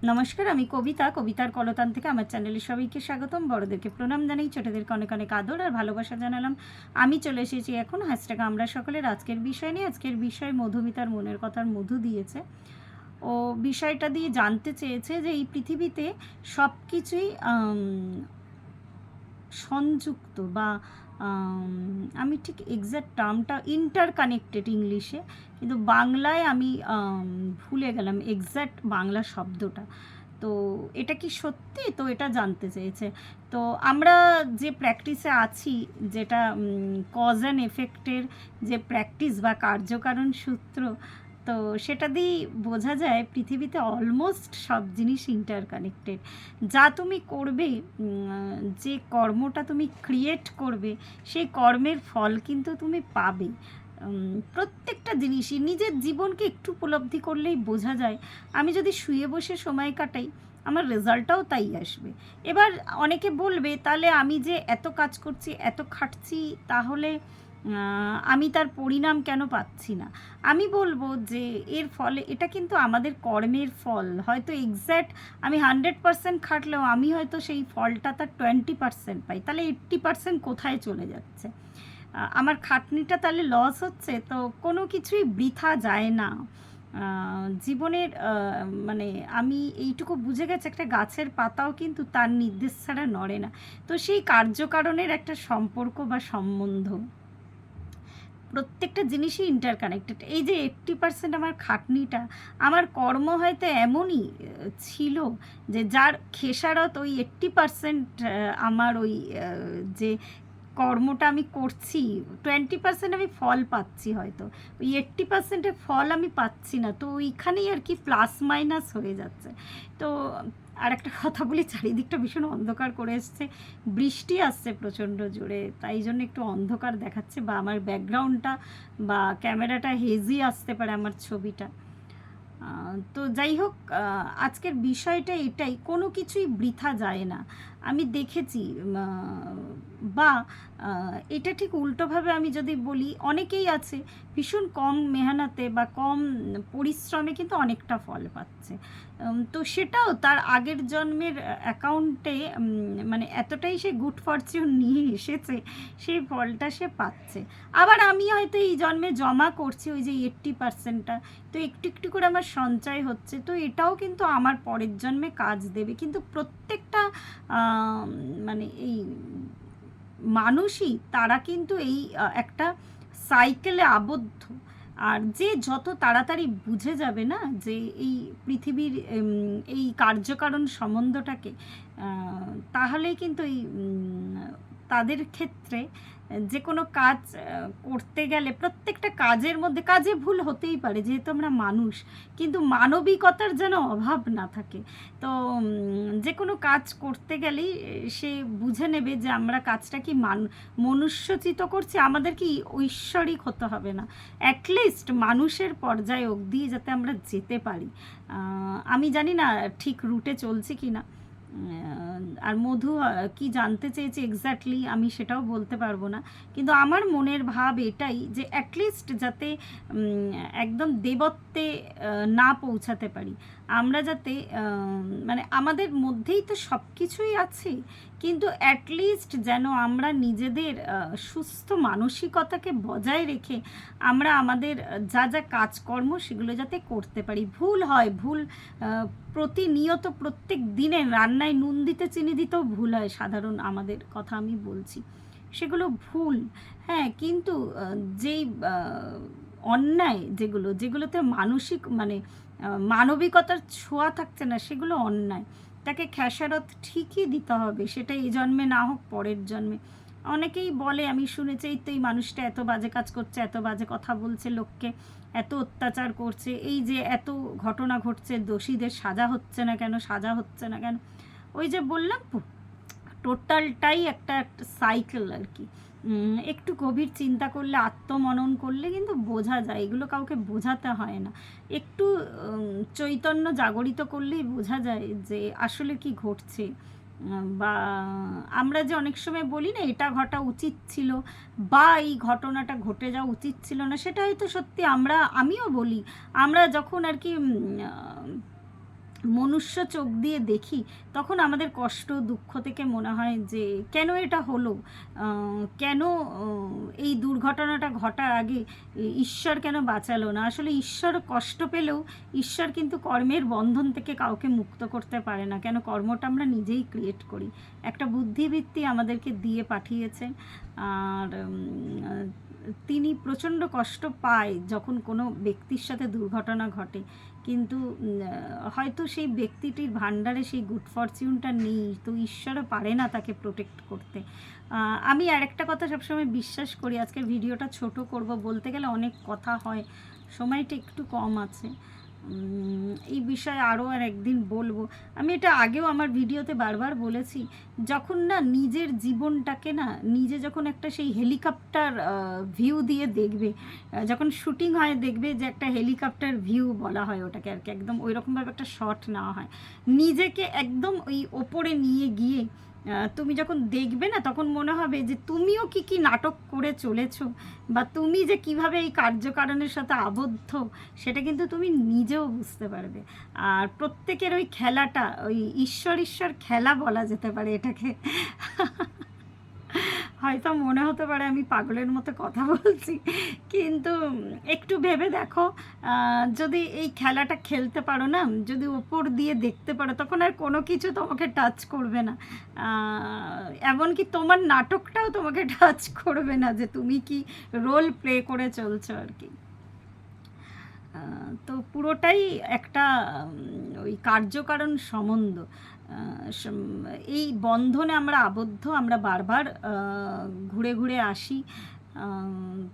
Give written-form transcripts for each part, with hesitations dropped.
নমস্কার, আমি কবিতার কলতান থেকে আমার চ্যানেলে সবাইকে স্বাগতম। বড়দেরকে প্রণাম জানাই, ছোটদেরকে অনেক অনেক আদর আর ভালোবাসা জানালাম। আমি চলে এসেছি এখন হ্যাশট্যাগ আমরা সকলের আজকের বিষয় নিয়ে। আজকের বিষয় মধুমিতার মনের কথার মধু দিয়েছে। ও বিষয়টা দিয়ে জানতে চেয়েছে যে এই পৃথিবীতে সব কিছুই সংযুক্ত বা আমি ঠিক এক্স্যাক্ট টার্মটা ইন্টারকানেক্টেড ইংলিশে, কিন্তু বাংলায় আমি ভুলে গেলাম এক্স্যাক্ট বাংলা শব্দটা। তো এটা কি সত্যি? তো এটা জানতে চেয়েছে। তো আমরা যে প্র্যাকটিসে আছি, যেটা কজ অ্যান্ড এফেক্টের যে প্র্যাকটিস বা কার্যকারণ সূত্র, তো সেটা দিয়েই বোঝা যায় পৃথিবীতে অলমোস্ট সব জিনিস ইন্টারকানেক্টেড। যা তুমি করবে, যে কর্মটা তুমি ক্রিয়েট করবে, সেই কর্মের ফল কিন্তু তুমি পাবে। প্রত্যেকটা জিনিসই নিজের জীবনকে একটু উপলব্ধি করলেই বোঝা যায়। আমি যদি শুয়ে বসে সময় কাটাই, আমার রেজাল্টটাও তাই আসবে। এবার অনেকে বলবে, তাহলে আমি যে এত কাজ করছি, এত খাটছি, তাহলে আমি তার পরিণাম কেন পাচ্ছি না? আমি বলবো যে এর ফলে এটা কিন্তু আমাদের কর্মের ফল। হয়তো এক্স্যাক্ট আমি 100% খাটলেও আমি হয়তো সেই ফলটা তার 20% পাই। তাহলে 80% কোথায় চলে যাচ্ছে? আমার খাটনিটা তাহলে লস হচ্ছে। তো কোনো কিছুই বৃথা যায় না জীবনের। মানে আমি এইটুকু বুঝে গেছি, একটা গাছের পাতাও কিন্তু তার নির্দেশ ছাড়া নড়ে না। তো সেই কার্যকারণের একটা সম্পর্ক বা সম্বন্ধ, প্রত্যেকটা জিনিসই ইন্টারকানেক্টেড। এই যে 80% আমার খাটনিটা, আমার কর্ম হয়তো এমনই ছিল যে যার খেসারত ওই 80% আমার ওই যে কর্মটা আমি করছি, 20% আমি ফল পাচ্ছি, হয়তো ওই 80%-এর ফল আমি পাচ্ছি না। তো ওইখানেই আর কি প্লাস মাইনাস হয়ে যাচ্ছে। তো আর একটা কথা বলি, চারিদিকটা ভীষণ অন্ধকার করে এসছে, বৃষ্টি আসছে প্রচণ্ড জোরে, তাই জন্য একটু অন্ধকার দেখাচ্ছে, বা আমার ব্যাকগ্রাউন্ডটা বা ক্যামেরাটা হেজি আসতে পারে আমার ছবিটা। তো যাই হোক, আজকের বিষয়টা এটাই, কোনো কিছুই বৃথা যায় না। আমি দেখেছি, বা এটা ঠিক উল্টোভাবে আমি যদি বলি, অনেকেই আছে ভীষণ কম মেহনতে বা কম পরিশ্রমে কিন্তু অনেকটা ফল পাচ্ছে। তো সেটাও তার আগের জন্মের অ্যাকাউন্টে, মানে এতটাই সে গুড ফরচুন নিয়ে এসেছে, সেই ফলটা সে পাচ্ছে। আবার আমি হয়তো এই জন্মে জমা করছি ওই যে 80%টা, তো একটু একটু করে আমার সঞ্চয় হচ্ছে, তো এটাও কিন্তু আমার পরের জন্মে কাজ দেবে। কিন্তু প্রত্যেকটা মানে এই মানুষই, তারা কিন্তু এই একটা সাইকেলে আবদ্ধ। আর যে যত তাড়াতাড়ি বুঝে যাবে না যে এই পৃথিবীর এই কার্যকারণ সম্বন্ধটাকে, তাহলেই কিন্তু এই তাদের ক্ষেত্রে যে কোনো কাজ করতে গেলে, প্রত্যেকটা কাজের মধ্যে, কাজে ভুল হতেই পারে যেহেতু আমরা মানুষ, কিন্তু মানবিকতার যেন অভাব না থাকে। তো যে কোনো কাজ করতে গেলেই সে বুঝে নেবে যে আমরা কাজটা কি মনুষ্যচিত করছি, আমাদের কি ঐশ্বরিক হতে হবে না, অ্যাটলিস্ট মানুষের পর্যায়ে অবধি যাতে আমরা যেতে পারি। আমি জানি না ঠিক রুটে চলছি কি না। আর মধু কি জানতে চেয়েছে এক্স্যাক্টলি আমি সেটাও বলতে পারবো না, কিন্তু আমার মনের ভাব এটাই যে অ্যাটলিস্ট যাতে একদম দেবত্বে না পৌঁছাতে পারি আমরা, যাতে মানে আমাদের মধ্যেই তো সব কিছুই আছে, কিন্তু অ্যাটলিস্ট যেন আমরা নিজেদের সুস্থ মানসিকতাকে বজায় রেখে আমরা আমাদের যা যা কাজকর্ম সেগুলো যাতে করতে পারি। ভুল হয়, ভুল প্রতিনিয়ত প্রত্যেক দিনে রান্নায় নুন দিতে চিনি দিতেও ভুল হয়, সাধারণ আমাদের কথা আমি বলছি, সেগুলো ভুল। হ্যাঁ, কিন্তু যেই অন্যায় যেগুলোতে মানসিক মানে মানবিকতার ছোঁয়া থাকছে না, সেগুলো অন্যায়। তাকে খেসারত ঠিকই দিতে হবে, সেটা এই জন্মে না হোক পরের জন্মে। অনেকেই বলে, আমি শুনেছি, এই তো এই মানুষটা এত বাজে কাজ করছে, এত বাজে কথা বলছে লোককে, এত অত্যাচার করছে, এই যে এত ঘটনা ঘটছে, দোষীদের সাজা হচ্ছে না কেন, সাজা হচ্ছে না কেন? ওই যে বললাম, টোটালটাই একটা সাইকেল আর কি। একটু গভীর চিন্তা করলে, আত্মমনন করলে কিন্তু বোঝা যায়, এগুলো কাউকে বোঝাতে হয় না। একটু চৈতন্য জাগরিত করলেই বোঝা যায় যে আসলে কি ঘটছে। বা আমরা যে অনেক সময় বলি না, এটা ঘটা উচিত ছিল, বা এই ঘটনাটা ঘটে যাওয়া উচিত ছিল না, সেটা হয়তো সত্যি। আমিও বলি, আমরা যখন আর কি মনুষ্য চোখ দিয়ে দেখি, তখন আমাদের কষ্ট দুঃখ থেকে মনে হয় যে কেন এটা হলো, কেন এই দুর্ঘটনাটা ঘটার আগে ঈশ্বর কেন বাঁচালো না। আসলে ঈশ্বর কষ্ট পেলেও ঈশ্বর কিন্তু কর্মের বন্ধন থেকে কাউকে মুক্ত করতে পারে না, কেন কর্মটা আমরা নিজেই ক্রিয়েট করি। একটা বুদ্ধিবৃত্তি আমাদেরকে দিয়ে পাঠিয়েছেন। আর তিনি প্রচণ্ড কষ্ট পায় যখন কোনো ব্যক্তির সাথে দুর্ঘটনা ঘটে, কিন্তু হয়তো সেই ব্যক্তিটির ভাণ্ডারে সেই গুড ফরচুনটা নেই, তো ঈশ্বরও পারে না তাকে প্রোটেক্ট করতে। আমি আরেকটা কথা সবসময় বিশ্বাস করি, আজকের ভিডিওটা ছোট করব, বলতে গেলে অনেক কথা হয়, সময়টা একটু কম আছে। এই বিষয়ে আরও একদিন বলবো। আমি এটা আগেও আমার ভিডিওতে বারবার বলেছি, যখন না নিজের জীবনটাকে না নিজে যখন একটা সেই হেলিকপ্টার ভিউ দিয়ে দেখবে, যখন শুটিং হয় দেখবে যে একটা হেলিকপ্টার ভিউ বলা হয় ওটাকে আর কি, একদম ওই রকমভাবে একটা শট নেওয়া হয়, নিজেকে একদম ওই ওপরে নিয়ে গিয়ে তুমি যখন দেখবে না, তখন মনে হবে যে তুমিও কি কি নাটক করে চলেছো, বা তুমি যে কিভাবে এই কার্যকারণের সাথে আবদ্ধ, সেটা কিন্তু তুমি নিজেও বুঝতে পারবে। আর প্রত্যেকের ওই খেলাটা, ওই ঈশ্বর ঈশ্বর খেলা বলা যেতে পারে এটাকে। হয়তো মনে হতে পারে আমি পাগলের মতো কথা বলছি, কিন্তু একটু ভেবে দেখো, যদি এই খেলাটা খেলতে পারো না, যদি ওপর দিয়ে দেখতে পারো, তখন আর কোনো কিছু তোমাকে টাচ করবে না। এমনকি তোমার নাটকটাও তোমাকে টাচ করবে না, যে তুমি কি রোল প্লে করে চলছো আর কি। তো পুরোটাই একটা ওই কার্যকারণ সম্বন্ধ, এই বন্ধনে আমরা আবদ্ধ, আমরা বারবার ঘুরে ঘুরে আসি।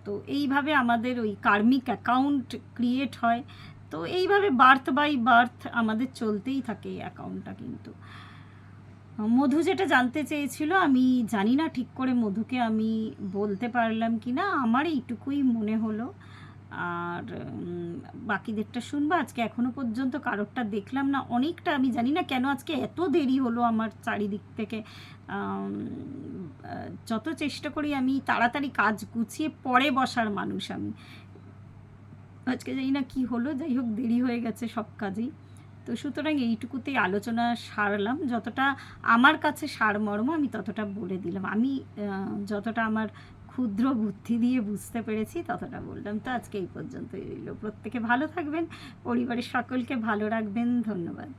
তো এইভাবে আমাদের ওই কার্মিক অ্যাকাউন্ট ক্রিয়েট হয়, তো এইভাবে বার্থ বাই বার্থ আমাদের চলতেই থাকে এই অ্যাকাউন্টটা। কিন্তু মধু যেটা জানতে চেয়েছিল, আমি জানি না ঠিক করে মধুকে আমি বলতে পারলাম কি না, আমার এইটুকুই মনে হলো। আর বাকিদেরটা শুনবো। আজকে এখনও পর্যন্ত কারোরটা দেখলাম না, অনেকটা আমি জানি না কেন আজকে এত দেরি হলো আমার চারিদিক থেকে। যত চেষ্টা করি আমি তাড়াতাড়ি কাজ গুছিয়ে পরে বসার মানুষ আমি, আজকে জানি না কি হলো, যাই হোক দেরি হয়ে গেছে সব কাজেই। তো সুতরাং এইটুকুতেই আলোচনা সারলাম, যতটা আমার কাছে সারমর্ম আমি ততটা বলে দিলাম, আমি যতটা আমার ক্ষুদ্র বুদ্ধি দিয়ে বুঝতে পেরেছি ততটা বললাম। তো আজকে এই পর্যন্তই রইল। প্রত্যেকে ভালো থাকবেন, পরিবারের সকলকে ভালো রাখবেন। ধন্যবাদ।